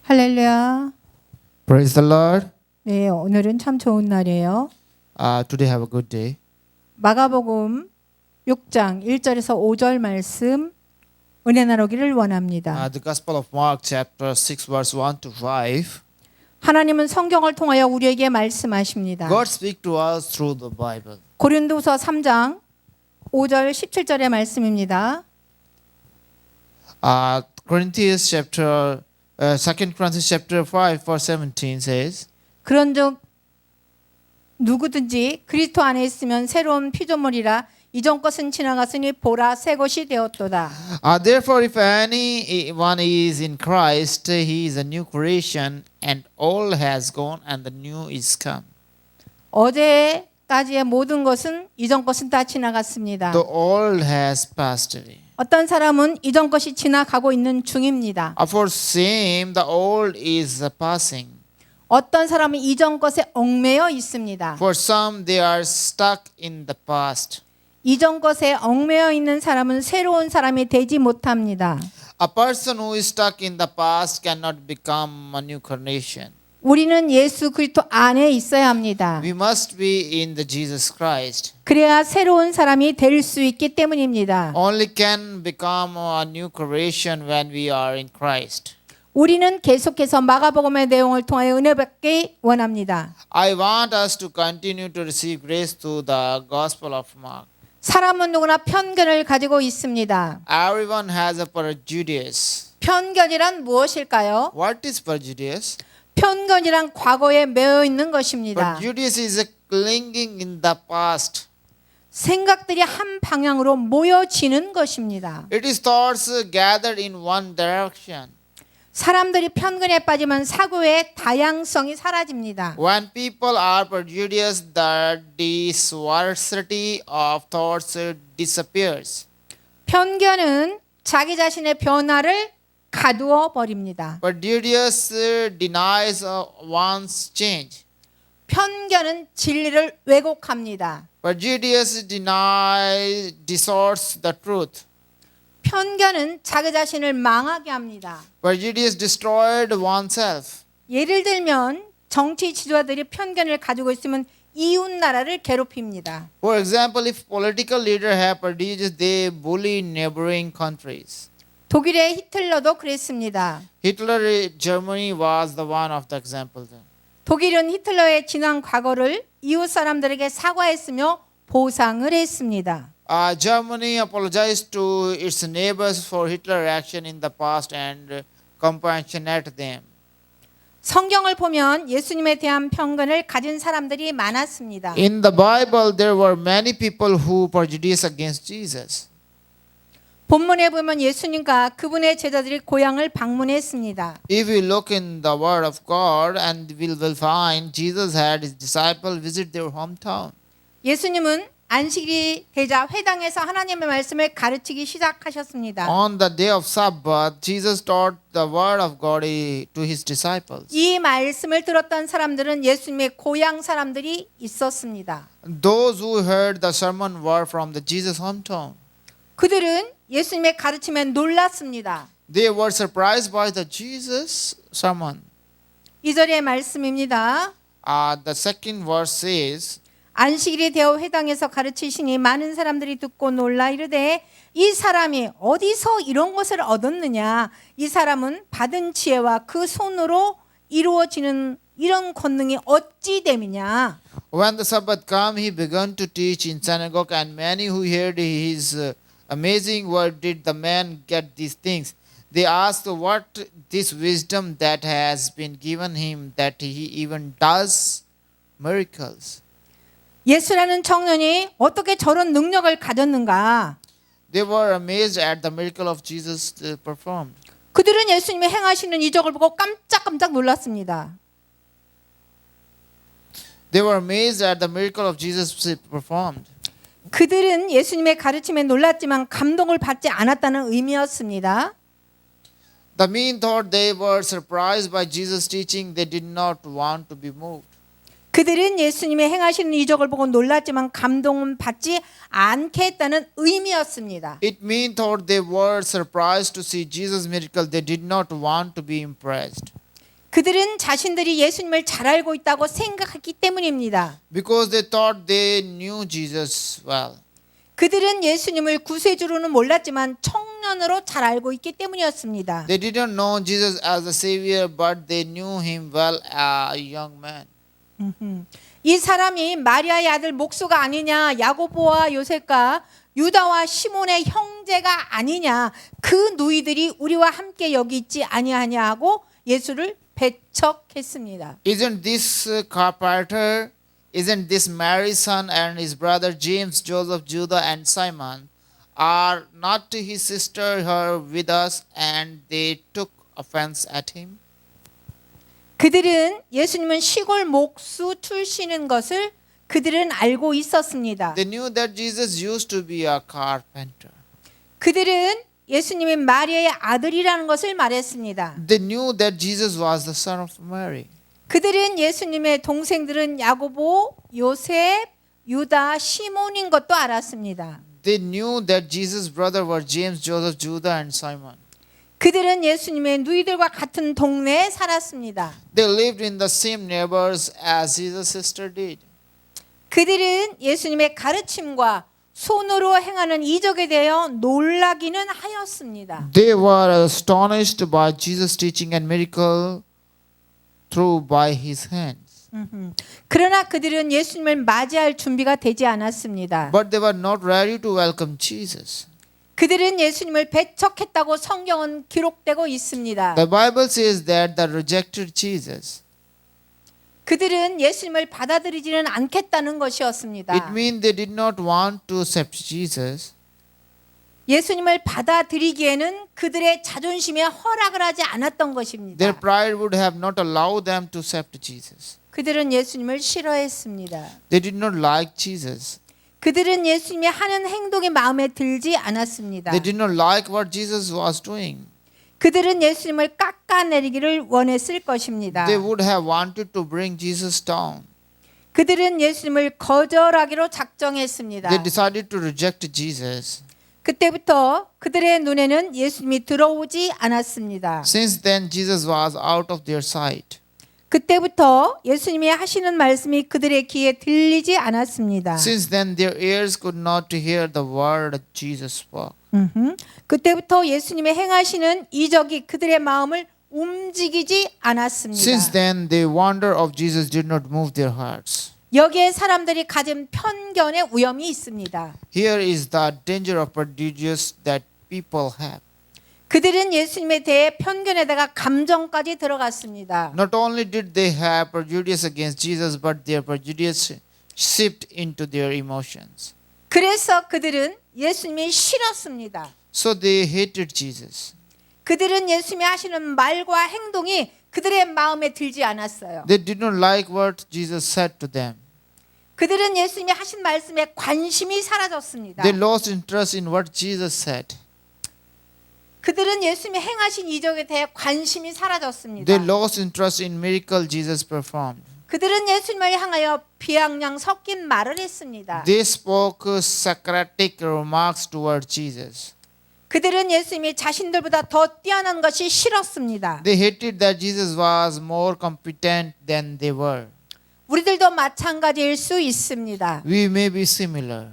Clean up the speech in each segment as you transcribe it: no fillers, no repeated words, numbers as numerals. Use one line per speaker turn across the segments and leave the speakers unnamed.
할렐루야.
Praise the Lord.
네, 오늘은 참 좋은 날이에요.
Today have a good day.
마가복음 6장 1절에서 5절 말씀 은혜 나누기를 원합니다.
The Gospel of Mark chapter 6 verse 1 to 5.
하나님은 성경을 통하여 우리에게 말씀하십니다.
God speak to us through the Bible.
고린도서 3장 5절 17절의 말씀입니다.
Corinthians chapter 2 Corinthians chapter 5 verse 17 says,
그런즉 누구든지 그리스도 안에 있으면 새로운 피조물이라 이전 것은 지나갔으니 보라 새 것이 되었도다.
Therefore if anyone is in Christ, he is a new creation, and all has gone and the new is come.
어제까지의 모든 것은 이전 것은 다 지나갔습니다.
The old has passed away.
어떤 사람은 이전 것이 지나가고 있는 중입니다.
For same the old is passing.
어떤 사람은 이전 것에 얽매여 있습니다.
For some they are stuck in the past.
이전 것에 얽매여 있는 사람은 새로운 사람이 되지 못합니다.
A person who is stuck in the past cannot become a new creation.
우리는 예수 그리스도 안에 있어야 합니다.
We must be in the Jesus Christ.
그래야 새로운 사람이 될 수 있기 때문입니다.
Only can become a new creation when we are in Christ.
우리는 계속해서 마가복음의 내용을 통하여 은혜 받기 원합니다.
I want us to continue to receive grace through the Gospel of Mark.
사람은 누구나 편견을 가지고 있습니다.
Everyone has a prejudice.
편견이란 무엇일까요?
What is prejudice?
편견이란 과거에 매여 있는 것입니다.
Prejudice is a clinging in the past.
생각들이 한 방향으로 모여지는 것입니다.
It is thoughts gathered in one direction.
사람들이 편견에 빠지면 사고의 다양성이 사라집니다.
When people are prejudiced, the diversity of thoughts disappears.
편견은 자기 자신의 변화를 가두어 버립니다.
Prejudice denies one's change.
편견은 진리를 왜곡합니다.
Prejudice distorts the truth.
편견은 자기 자신을 망하게 합니다.
Prejudice destroyed oneself.
예를 들면 정치 지도자들이 편견을 가지고 있으면 이웃 나라를 괴롭힙니다.
For example, if political leaders have prejudice, they bully neighboring countries.
독일의 히틀러도 그랬습니다.
Hitler Germany was the one of the examples.
독일은 히틀러의 지난 과거를 이웃 사람들에게 사과했으며 보상을 했습니다.
Germany apologized to its neighbors for Hitler's action in the past and compassionate them.
성경을 보면 예수님에 대한 편견을 가진 사람들이 많았습니다.
In the Bible, there were many people who prejudiced against Jesus.
본문에 보면 예수님과 그분의 제자들이 고향을 방문했습니다.
If we look in the Word of God, and we will find Jesus had his disciples visit their hometown.
예수님은 안식일이 되자 회당에서 하나님의 말씀을 가르치기 시작하셨습니다.
On the day of Sabbath, Jesus taught the Word of God to his disciples.
이 말씀을 들었던 사람들은 예수님의 고향 사람들이 있었습니다.
Those who heard the sermon were from the Jesus hometown.
그들은 예수님의 가르침에 놀랐습니다.
They were surprised by the Jesus sermon.
2절의 말씀입니다.
The second verse says,
안식일이 되어 회당에서 가르치시니 많은 사람들이 듣고 놀라 이르되 이 사람이 어디서 이런 것을 얻었느냐? 이 사람은 받은 지혜와 그 손으로 이루어지는 이런 권능이 어찌 됨이냐?
When the Sabbath came, he began to teach in synagogue, and many who heard his amazing word did the man get these things. They asked what this wisdom that has been given him that he even does miracles.
예수라는 청년이 어떻게 저런 능력을 가졌는가?
They were amazed at the miracle of Jesus performed.
그들은 예수님이 행하시는 이적을 보고 깜짝깜짝 놀랐습니다.
They were amazed at the miracle of Jesus performed.
그들은 예수님의 가르침에 놀랐지만 감동을 받지 않았다는 의미였습니다.
The men thought they were surprised by Jesus' teaching. They did not want to be moved.
그들은 예수님의 행하시는 이적을 보고 놀랐지만 감동은 받지 않겠다는 의미였습니다.
It meant thought they were surprised to see Jesus' miracle. They did not want to be impressed.
그들은 자신들이 예수님을 잘 알고 있다고 생각했기 때문입니다.
Because they thought they knew Jesus well.
그들은 예수님을 구세주로는 몰랐지만 청년으로 잘 알고 있기 때문이었습니다.
They didn't know Jesus as a savior, but they knew him well as a young man.
이 사람이 마리아의 아들 목수가 아니냐, 야고보와 요셉과 유다와 시몬의 형제가 아니냐, 그 누이들이 우리와 함께 여기 있지 아니하냐 하고 예수를 배척했습니다.
Isn't this carpenter? Isn't this Mary's son and his brother James, Joseph, Judah, and Simon? Are not his sister her with us? And they took offense at him.
그들은 예수님은 시골 목수 출신인 것을 그들은 알고 있었습니다.
They knew that Jesus used to be a carpenter.
그들은 예수님이 마리아의 아들이라는 것을 말했습니다.
They knew that Jesus was the son of Mary.
그들은 예수님의 동생들은 야고보, 요셉, 유다, 시몬인 것도 알았습니다.
They knew that Jesus' brother were James, Joseph, Judah, and Simon.
그들은 예수님의 누이들과 같은 동네에 살았습니다.
They lived in the same neighbors as his sister did.
그들은 예수님의 가르침과 손으로 행하는 이적에 대하여 놀라기는 하였습니다.
They were astonished by Jesus' teaching and miracle through by his hands.
그러나 그들은 예수님을 맞이할 준비가 되지 않았습니다.
But they were not ready to welcome Jesus.
그들은 예수님을 배척했다고 성경은 기록되고 있습니다.
The Bible says that they rejected Jesus.
그들은 예수님을 받아들이지는 않겠다는 것이었습니다.
It means they did not want to accept Jesus.
예수님을 받아들이기에는 그들의 자존심에 허락을 하지 않았던 것입니다.
Their pride would have not allowed them to accept Jesus.
그들은 예수님을 싫어했습니다.
They did not like Jesus.
그들은 예수님이 하는 행동이 마음에 들지 않았습니다.
They did not like what Jesus was doing.
그들은 예수님을 깎아내리기를 원했을 것입니다.
They would have wanted to bring Jesus down.
그들은 예수님을 거절하기로 작정했습니다.
They decided to reject Jesus.
그때부터 그들의 눈에는 예수님이 들어오지 않았습니다.
Since then, Jesus was out of their sight.
그때부터 예수님이 하시는 말씀이 그들의 귀에 들리지 않았습니다.
Since then, their ears could not hear the word Jesus spoke.
그때부터 예수님의 행하시는 이적이 그들의 마음을 움직이지 않았습니다.
Since then, the wonder of Jesus did not move their hearts.
여기에 사람들이 가진 편견의 위험이 있습니다.
Here is the danger of prejudice that people have.
그들은 예수님에 대해 편견에다가 감정까지 들어갔습니다.
Not only did they have prejudice against Jesus, but their prejudice seeped into their emotions.
그래서 그들은 예수님이 싫었습니다.
So they hated Jesus.
그들은 예수님이 하시는 말과 행동이 그들의 마음에 들지 않았어요.
They did not like what Jesus said to them.
그들은 예수님이 하신 말씀에 관심이 사라졌습니다.
They lost interest in what Jesus said.
그들은 예수님이 행하신 이적에 대해 관심이 사라졌습니다.
They lost interest in miracle Jesus performed.
그들은 예수님을 향하여 비아냥 섞인 말을 했습니다.
They spoke Socratic remarks toward Jesus.
그들은 예수님이 자신들보다 더 뛰어난 것이 싫었습니다.
They hated that Jesus was more competent than they were.
우리들도 마찬가지일 수 있습니다.
We may be similar.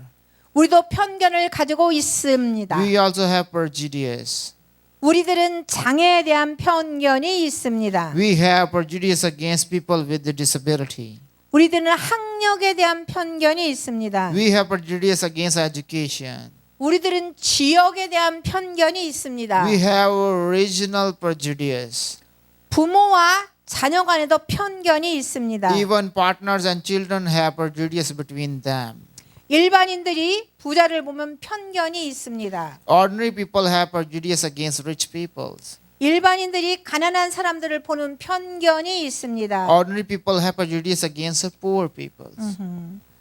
우리도 편견을 가지고 있습니다.
We also have prejudice.
우리들은 장애에 대한 편견이 있습니다.
We have prejudice against people with disability.
우리들은 학력에 대한 편견이 있습니다.
We have prejudice against education.
우리들은 지역에 대한 편견이 있습니다.
We have regional prejudice.
부모와 자녀 간에도 편견이 있습니다.
Even partners and children have prejudice between them.
일반인들이 부자를 보면 편견이 있습니다.
Ordinary people have prejudice against rich peoples.
일반인들이 가난한 사람들을 보는 편견이 있습니다.
Ordinary people have prejudice against poor peoples.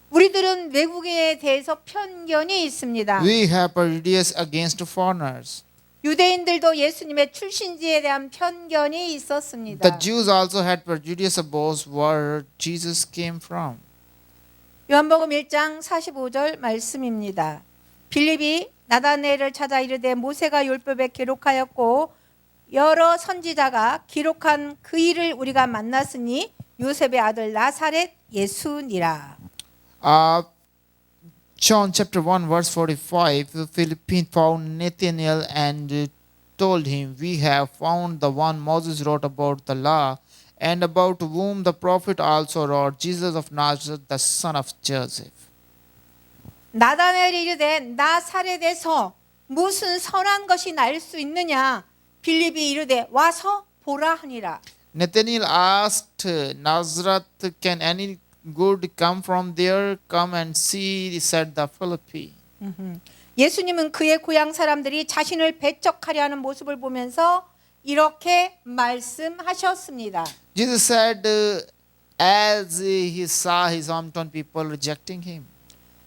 우리들은 외국인에 대해서 편견이 있습니다.
We have prejudice against foreigners.
유대인들도 예수님의 출신지에 대한 편견이 있었습니다.
The Jews also had prejudice about where Jesus came from.
요한복음 1장 45절 말씀입니다. 빌립이 나다나엘을 찾아 이르되 모세가 율법에 기록하였고 여러 선지자가 기록한 그 일을 우리가 만났으니 요셉의 아들 나사렛 예수니라.
John chapter 1 verse 45, Philip found Nathanael and told him, we have found the one Moses wrote about the law and about whom the prophet also wrote, Jesus of Nazareth, the son of Joseph.
나다나엘이 이르되 나사렛에서 무슨 선한 것이 날 수 있느냐? 빌립이 이르되 와서 보라 하니라.
Nathanael asked, Nazareth, can any good come from there? Come and see, said the Philippi.
예수님은 그의 고향 사람들이 자신을 배척하려 하는 모습을 보면서 이렇게 말씀하셨습니다.
Jesus said, as he saw his hometown people rejecting him.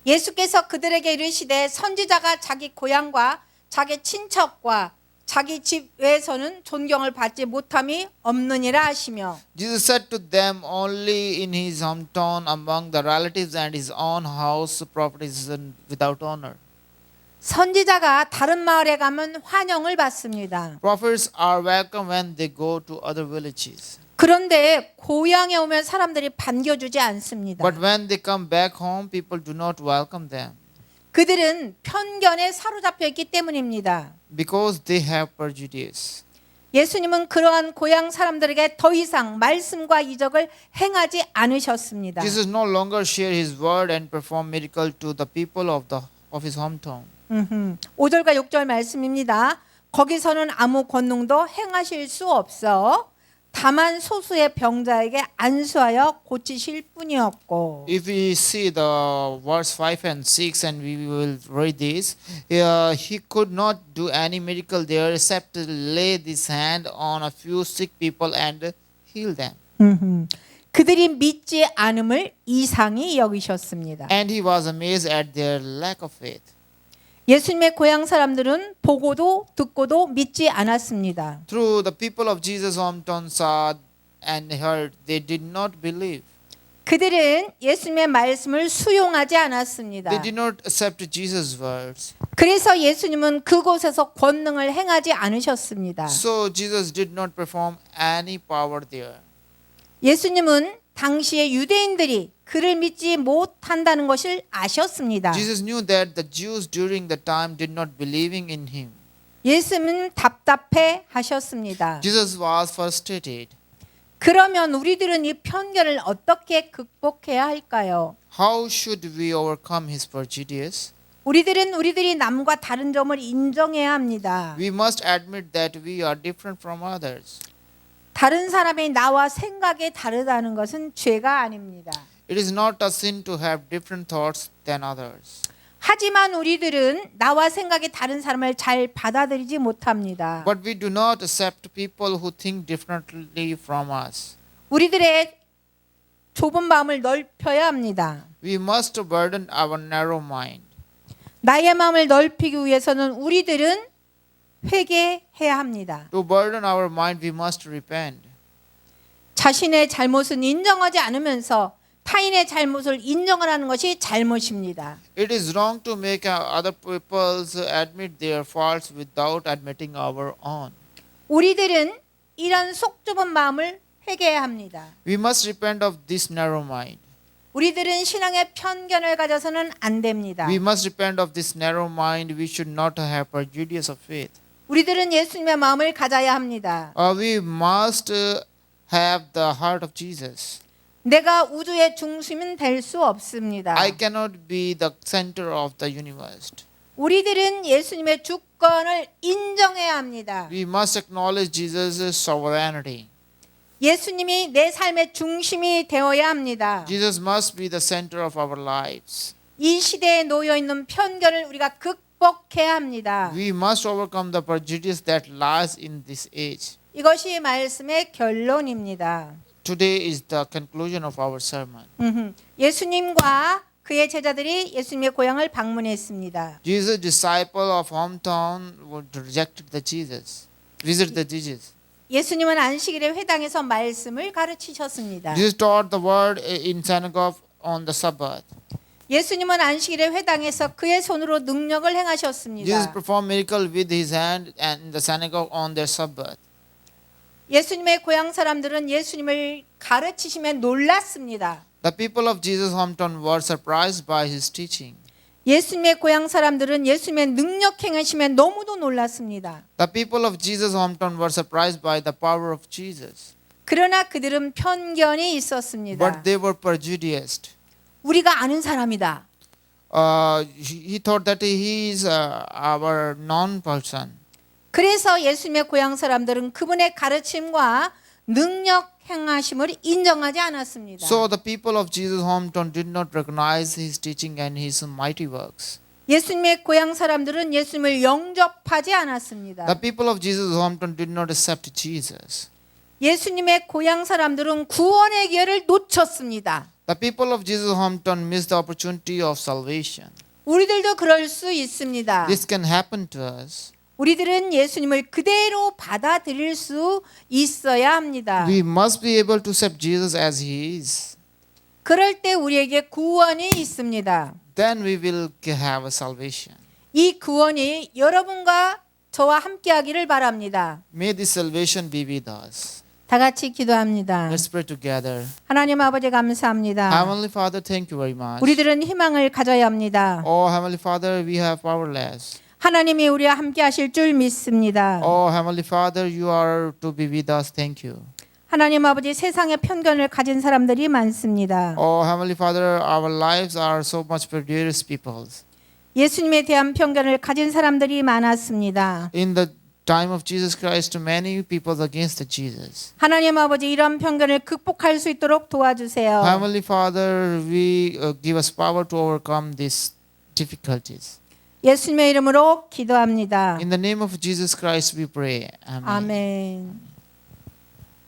예수께서 그들에게 이르시되 선지자가 자기 고향과 자기 친척과 자기 집에서는 존경을 받지 못함이 없느니라 하시며
Jesus said to them, only in his hometown among the relatives and his own house prophet is without honor.
선지자가 다른 마을에 가면 환영을 받습니다.
Prophets are welcome when they go to other villages.
그런데 고향에 오면 사람들이 반겨주지 않습니다.
But when they come back home, people do not welcome them
그들은 편견에 사로잡혀 있기 때문입니다.
because they have prejudice.
예수님은 그러한 고향 사람들에게 더 이상 말씀과 이적을 행하지 않으셨습니다.
Jesus no longer share his word and perform miracle to the people of his hometown.
5절과 6절 말씀입니다. 거기서는 아무 권능도 행하실 수 없어 다만 소수의 병자에게 안수하여 고치실 뿐이었고.
If we see the verse 5 and 6 and we will read this, he could not do any miracle there except to lay his hand on a few sick people and heal them.
그들이 믿지 않음을 이상히 여기셨습니다.
And he was amazed at their lack of faith.
예수님의 고향 사람들은 보고도 듣고도 믿지 않았습니다.
Through the people of Jesus' hometown saw and heard, they did not believe.
그들은 예수님의 말씀을 수용하지
They
않았습니다.
did not accept Jesus' words.
그래서 예수님은 그곳에서 권능을 행하지 않으셨습니다.
So Jesus did not perform any power there.
예수님은 당시의 유대인들이 그를 믿지 못한다는 것을 아셨습니다.
Jesus knew that the Jews during the time did not believing in him.
예수님은 답답해 하셨습니다.
Jesus was frustrated.
그러면 우리들은 이 편견을 어떻게 극복해야 할까요?
How should we overcome his prejudice?
우리들은 우리들이 남과 다른 점을 인정해야 합니다.
We must admit that we are different from others.
다른 사람이 나와 생각이 다르다는 것은 죄가 아닙니다.
It is not a sin to have different thoughts than others.
하지만 우리들은 나와 생각이 다른 사람을 잘 받아들이지 못합니다.
But we do not accept people who think differently from us.
우리들의 좁은 마음을 넓혀야 합니다.
We must burden our narrow mind.
나의 마음을 넓히기 위해서는 우리들은 회개해야 합니다.
To burden our mind, we must repent.
자신의 잘못은 인정하지 않으면서 타인의 잘못을 인정을 하는 것이 잘못입니다.
It is wrong to make other people admit their faults without admitting our own.
우리들은 이런 속 좁은 마음을 회개해야 합니다.
We must repent of this narrow mind.
우리들은 신앙의 편견을 가져서는 안 됩니다.
We must repent of this narrow mind. We should not have prejudice of faith.
우리들은 예수님의 마음을 가져야 합니다.
We must have the heart of Jesus.
내가 우주의 중심은 될 수 없습니다.
I cannot be the center of the universe.
우리들은 예수님의 주권을 인정해야 합니다.
We must acknowledge Jesus' sovereignty.
예수님이 내 삶의 중심이 되어야 합니다.
Jesus must be the center of our lives.
이 시대에 놓여 있는 편견을 우리가 극복해야 합니다.
We must overcome the prejudice that lies in this age.
이것이 말씀의 결론입니다.
Today is the conclusion of our sermon.
예수님과 그의 제자들이 예수님의 고향을 방문했습니다.
Jesus' disciple of hometown rejected the Jesus. Visited the Jesus.
예수님은 안식일에 회당에서 말씀을 가르치셨습니다.
Jesus taught the word in synagogue on the Sabbath.
예수님은 안식일에 회당에서 그의 손으로 능력을
Jesus
행하셨습니다.
performed miracle with his hand and in the synagogue on their Sabbath.
예수님의 고향 사람들은 예수님을 가르치심에 놀랐습니다.
The people of Jesus' hometown were surprised by his teaching.
예수님의 고향 사람들은 예수님의 능력 행하심에 너무도 놀랐습니다.
The people of Jesus' hometown were surprised by the power of Jesus.
그러나 그들은 편견이 있었습니다.
But they were prejudiced.
우리가 아는 사람이다.
He thought that he is our known person.
그래서 예수님의 고향 사람들은 그분의 가르침과 능력 행하심을 인정하지 않았습니다.
So the people of Jesus' hometown did not recognize his teaching and his mighty works.
예수님의 고향 사람들은 예수님을 영접하지 않았습니다.
The people of Jesus' hometown did not accept Jesus.
예수님의 고향 사람들은 구원의 기회를 놓쳤습니다.
The people of Jesus' hometown missed the opportunity of salvation.
우리들도 그럴 수 있습니다.
This can happen to us.
우리들은 예수님을 그대로 받아들일 수 있어야 합니다.
We must be able to accept Jesus as he is.
그럴 때 우리에게 구원이 있습니다.
Then we will have a salvation.
이 구원이 여러분과 저와 함께하기를 바랍니다.
May this salvation be with us.
다 같이 기도합니다.
Let's pray together.
하나님 아버지 감사합니다.
Heavenly Father, thank you very much.
우리들은 희망을 가져야 합니다.
Oh, Heavenly Father, we have powerless.
하나님이 우리와 함께 하실 줄 믿습니다.
Oh, Heavenly Father, you are to be with us. Thank you.
하나님 아버지 세상에 편견을 가진 사람들이 많습니다.
Oh, Heavenly Father, our lives are so much prejudiced people.
예수님에 대한 편견을 가진 사람들이 많았습니다.
In the time of Jesus Christ, many people against Jesus.
하나님 아버지 이런 편견을 극복할 수 있도록 도와주세요.
Heavenly Father, we give us power to overcome these difficulties.
예수님의 이름으로 기도합니다.
In the name of Jesus Christ, we pray. Amen.
아멘.